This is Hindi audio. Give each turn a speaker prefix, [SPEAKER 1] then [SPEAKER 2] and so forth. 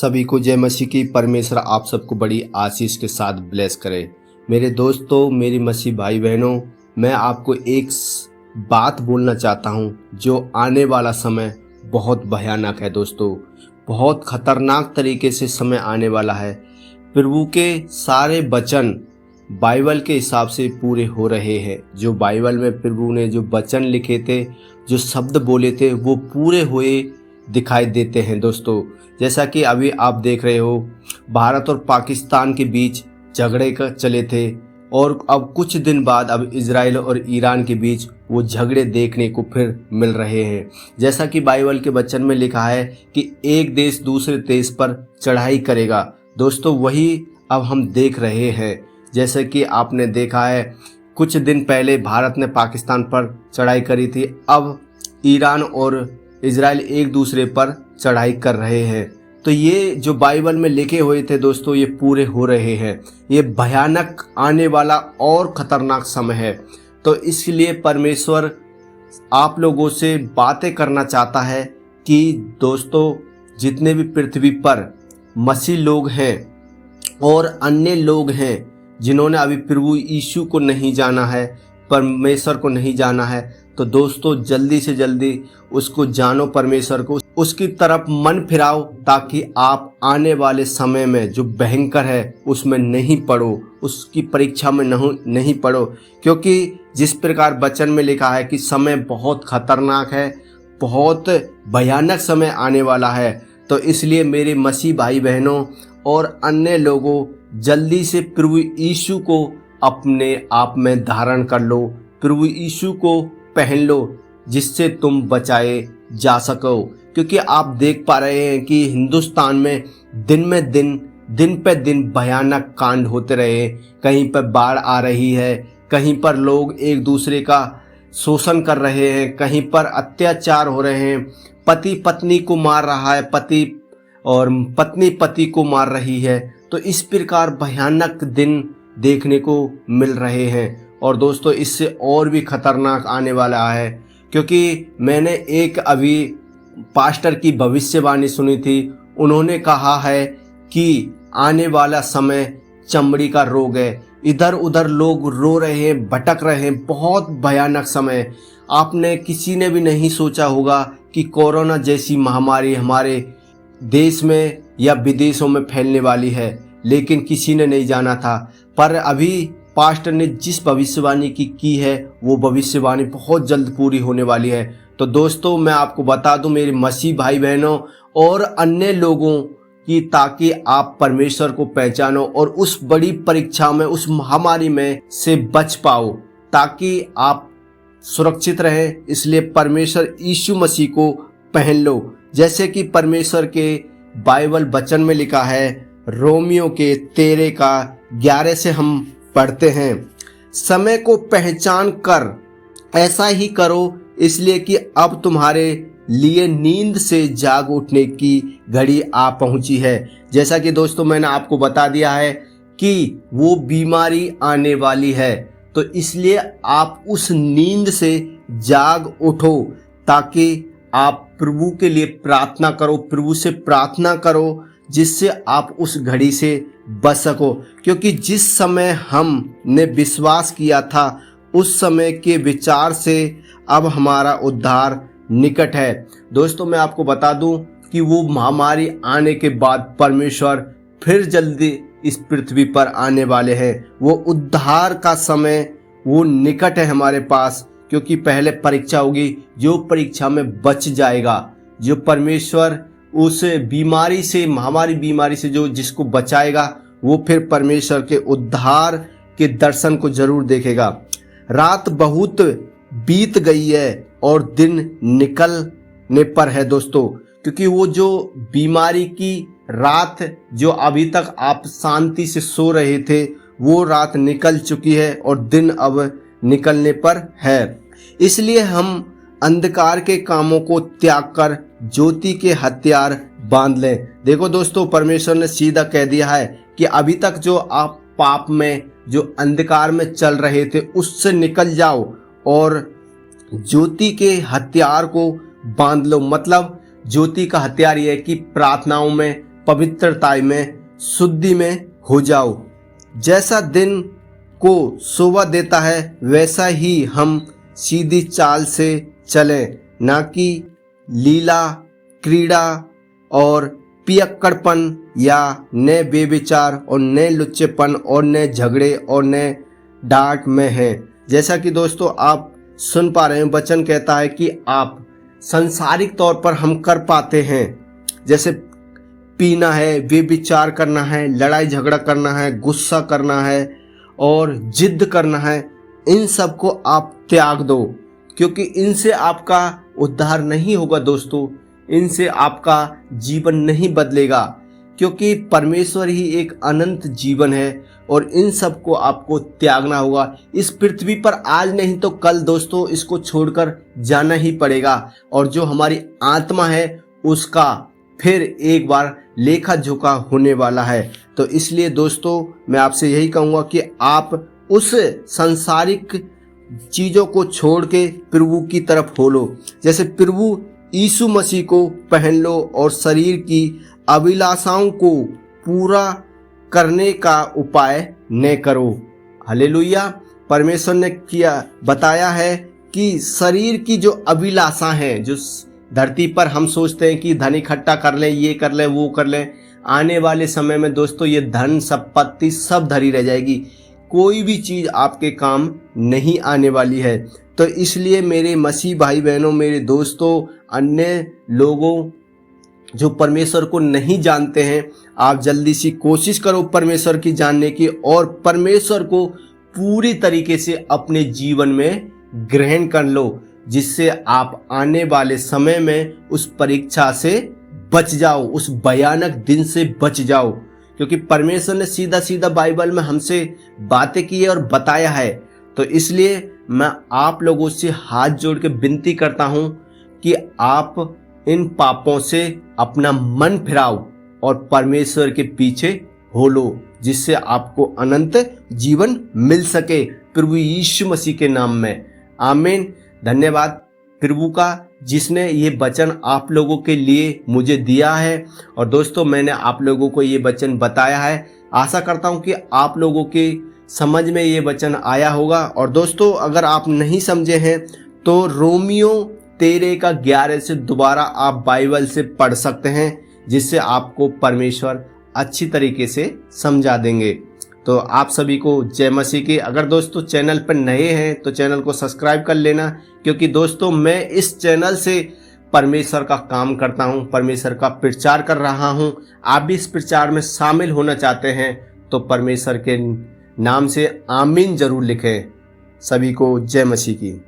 [SPEAKER 1] सभी को जय मसीह की। परमेश्वर आप सबको बड़ी आशीष के साथ ब्लेस करे। मेरे दोस्तों, मेरी मसीह भाई बहनों, मैं आपको एक बात बोलना चाहता हूँ जो आने वाला समय बहुत भयानक है। दोस्तों, बहुत खतरनाक तरीके से समय आने वाला है। प्रभु के सारे वचन बाइबल के हिसाब से पूरे हो रहे हैं। जो बाइबल में प्रभु ने जो वचन लिखे थे, जो शब्द बोले थे, वो पूरे हुए दिखाई देते हैं। दोस्तों, जैसा कि अभी आप देख रहे हो, भारत और पाकिस्तान के बीच झगड़े चले थे और अब कुछ दिन बाद अब इजराइल और ईरान के बीच वो झगड़े देखने को फिर मिल रहे हैं। जैसा कि बाइबल के वचन में लिखा है कि एक देश दूसरे देश पर चढ़ाई करेगा। दोस्तों, वही अब हम देख रहे हैं। जैसे कि आपने देखा है, कुछ दिन पहले भारत ने पाकिस्तान पर चढ़ाई करी थी, अब ईरान और इजराइल एक दूसरे पर चढ़ाई कर रहे हैं। तो ये जो बाइबल में लिखे हुए थे दोस्तों, ये पूरे हो रहे हैं। ये भयानक आने वाला और खतरनाक समय है। तो इसलिए परमेश्वर आप लोगों से बातें करना चाहता है कि दोस्तों, जितने भी पृथ्वी पर मसीह लोग हैं और अन्य लोग हैं जिन्होंने अभी प्रभु यीशु को नहीं जाना है, परमेश्वर को नहीं जाना है, तो दोस्तों जल्दी से जल्दी उसको जानो, परमेश्वर को, उसकी तरफ मन फिराओ, ताकि आप आने वाले समय में जो भयंकर है उसमें नहीं पड़ो, उसकी परीक्षा में नहीं पड़ो। क्योंकि जिस प्रकार वचन में लिखा है कि समय बहुत खतरनाक है, बहुत भयानक समय आने वाला है। तो इसलिए मेरे मसीह भाई बहनों और अन्य लोगों, जल्दी से प्रभु यीशु को अपने आप में धारण कर लो, प्रभु यीशु को पहन लो, जिससे तुम बचाए जा सको। क्योंकि आप देख पा रहे हैं कि हिंदुस्तान में दिन पे दिन भयानक कांड होते रहे। कहीं पर बाढ़ आ रही है, कहीं पर लोग एक दूसरे का शोषण कर रहे हैं, कहीं पर अत्याचार हो रहे हैं, पति पत्नी को मार रहा है, पति और पत्नी पति को मार रही है। तो इस प्रकार भयानक दिन देखने को मिल रहे हैं। और दोस्तों, इससे और भी खतरनाक आने वाला है। क्योंकि मैंने एक अभी पास्टर की भविष्यवाणी सुनी थी। उन्होंने कहा है कि आने वाला समय चमड़ी का रोग है। इधर उधर लोग रो रहे हैं, भटक रहे हैं। बहुत भयानक समय। आपने किसी ने भी नहीं सोचा होगा कि कोरोना जैसी महामारी हमारे देश में या विदेशों में फैलने वाली है, लेकिन किसी ने नहीं जाना था। पर अभी पास्टर ने जिस भविष्यवाणी की है, वो भविष्यवाणी बहुत जल्द पूरी होने वाली है। तो दोस्तों, मैं आपको बता दूं मेरे मसीह भाई बहनों और अन्य लोगों की, ताकि आप परमेश्वर को पहचानो और उस बड़ी परीक्षा में, उस महामारी में से बच पाओ, ताकि आप सुरक्षित रहें। इसलिए परमेश्वर यीशु मसीह को पहन लो। जैसे कि परमेश्वर के बाइबल वचन में लिखा है, रोमियो के 13:11 से हम पढ़ते हैं, समय को पहचान कर ऐसा ही करो, इसलिए कि अब तुम्हारे लिए नींद से जाग उठने की घड़ी आ पहुंची है। जैसा कि दोस्तों मैंने आपको बता दिया है कि वो बीमारी आने वाली है, तो इसलिए आप उस नींद से जाग उठो, ताकि आप प्रभु के लिए प्रार्थना करो, प्रभु से प्रार्थना करो, जिससे आप उस घड़ी से बच सको। क्योंकि जिस समय हमने विश्वास किया था, उस समय के विचार से अब हमारा उद्धार निकट है। दोस्तों, मैं आपको बता दूं कि वो महामारी आने के बाद परमेश्वर फिर जल्दी इस पृथ्वी पर आने वाले हैं। वो उद्धार का समय वो निकट है हमारे पास। क्योंकि पहले परीक्षा होगी, जो परीक्षा में बच जाएगा, जो परमेश्वर उस बीमारी से, महामारी बीमारी से जो जिसको बचाएगा, वो फिर परमेश्वर के उद्धार के दर्शन को जरूर देखेगा। रात बहुत बीत गई है और दिन निकलने पर है दोस्तों। क्योंकि वो जो बीमारी की रात, जो अभी तक आप शांति से सो रहे थे, वो रात निकल चुकी है और दिन अब निकलने पर है। इसलिए हम अंधकार के कामों को त्याग कर ज्योति के हथियार बांध लें। देखो दोस्तों, परमेश्वर ने सीधा कह दिया है कि अभी तक जो आप पाप में, जो अंधकार में चल रहे थे, उससे निकल जाओ और ज्योति के हथियार को बांध लो। मतलब ज्योति का हथियार यह है कि प्रार्थनाओं में पवित्रता में, शुद्धि में हो जाओ। जैसा दिन को शोभा देता है वैसा ही हम सीधी चाल से चलें, ना कि लीला, क्रीड़ा और पियक्कड़पन या नए बेविचार और नए लुच्चेपन और नए झगड़े और नए डांट में हैं। जैसा कि दोस्तों आप सुन पा रहे हैं, वचन कहता है कि आप सांसारिक तौर पर हम कर पाते हैं, जैसे पीना है, बेविचार करना है, लड़ाई झगड़ा करना है, गुस्सा करना है और जिद करना है। इन सब को आप त्याग दो, क्योंकि इनसे आपका उद्धार नहीं होगा दोस्तों, इनसे आपका जीवन नहीं बदलेगा, क्योंकि परमेश्वर ही एक अनंत जीवन है और इन सब को आपको त्यागना होगा। इस पृथ्वी पर आज नहीं तो कल दोस्तों इसको छोड़कर जाना ही पड़ेगा, और जो हमारी आत्मा है उसका फिर एक बार लेखा जोखा होने वाला है। तो इसलिए दोस्तों मैं आपसे यही कहूँगा कि आप उस सांसारिक चीज़ों को छोड़ के प्रभु की तरफ हो लो। जैसे प्रभु यीशु मसीह को पहन लो और शरीर की अभिलाषाओं को पूरा करने का उपाय न करो। हालेलुया। परमेश्वर ने बताया है कि शरीर की जो अभिलाषा है, जो धरती पर हम सोचते हैं कि धन इकट्ठा कर लें, ये कर लें, वो कर लें, आने वाले समय में दोस्तों ये धन संपत्ति सब धरी रह जाएगी, कोई भी चीज़ आपके काम नहीं आने वाली है। तो इसलिए मेरे मसीह भाई बहनों, मेरे दोस्तों, अन्य लोगों जो परमेश्वर को नहीं जानते हैं, आप जल्दी सी कोशिश करो परमेश्वर की जानने की और परमेश्वर को पूरी तरीके से अपने जीवन में ग्रहण कर लो, जिससे आप आने वाले समय में उस परीक्षा से बच जाओ, उस भयानक दिन से बच जाओ। क्योंकि परमेश्वर ने सीधा सीधा बाइबल में हमसे बातें की है और बताया है। तो इसलिए मैं आप लोगों से हाथ जोड़ के विनती करता हूं कि आप इन पापों से अपना मन फिराओ और परमेश्वर के पीछे हो लो, जिससे आपको अनंत जीवन मिल सके प्रभु यीशु मसीह के नाम में। आमीन। धन्यवाद प्रभु का, जिसने ये वचन आप लोगों के लिए मुझे दिया है। और दोस्तों मैंने आप लोगों को ये वचन बताया है, आशा करता हूँ कि आप लोगों के समझ में ये वचन आया होगा। और दोस्तों अगर आप नहीं समझे हैं तो रोमियो 13:11 से दोबारा आप बाइबल से पढ़ सकते हैं, जिससे आपको परमेश्वर अच्छी तरीके से समझा देंगे। तो आप सभी को जय मसीह की। अगर दोस्तों चैनल पर नए हैं तो चैनल को सब्सक्राइब कर लेना, क्योंकि दोस्तों मैं इस चैनल से परमेश्वर का काम करता हूं, परमेश्वर का प्रचार कर रहा हूं। आप भी इस प्रचार में शामिल होना चाहते हैं तो परमेश्वर के नाम से आमीन जरूर लिखें। सभी को जय मसीह की।